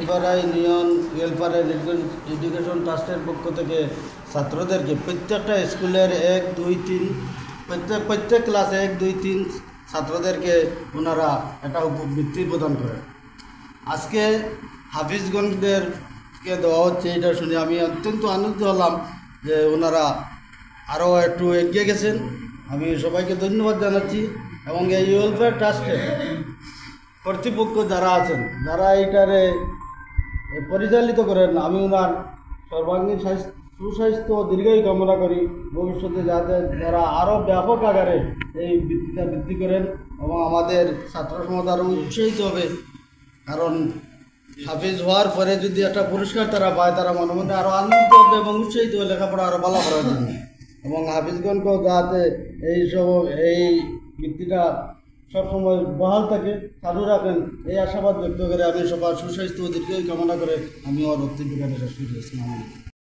Belpara union welfare education ট্রাস্টের পক্ষ থেকে ছাত্রদেরকে প্রত্যেকটা স্কুলের 1, 2, 3 প্রত্যেক ক্লাসে 1, 2, 3 ছাত্রদেরকে ওনারা একটা বৃত্তি প্রদান করেন। আজকে হাফিজগঞ্জদেরকে দেওয়া হচ্ছে, এটা শুনে আমি অত্যন্ত আনন্দিত হলাম যে ওনারা আরও একটু এগিয়ে গেছেন। আমি সবাইকে ধন্যবাদ জানাচ্ছি এবং এই ওয়েলফেয়ার ট্রাস্টের কর্তৃপক্ষ যারা আছেন, যারা এইটারে পরিচালিত করেন, আমি ওনার সর্বাঙ্গীন সুস্বাস্থ্য ও দীর্ঘায়ু কামনা করি। ভবিষ্যতে যাতে যারা আরও ব্যাপক আকারে এই বৃত্তিটা বৃদ্ধি করেন এবং আমাদের ছাত্র সমাজ আরও উৎসাহিত হবে। কারণ হাফিজ হওয়ার পরে যদি একটা পুরস্কার তারা পায়, তারা মনে মনে আরও আনন্দিত হবে এবং উৎসাহিত হবে লেখাপড়া আরও ভালো করার জন্য। এবং হাফিজগণকেও যাতে এই বৃত্তিটা সবসময় বহাল থাকে, চালু রাখেন, এই আশাবাদ ব্যক্ত করে আমি সবার সুস্বাস্থ্য ও দীর্ঘায়ু কামনা করে আমি আমার বক্তব্য শেষ করছি।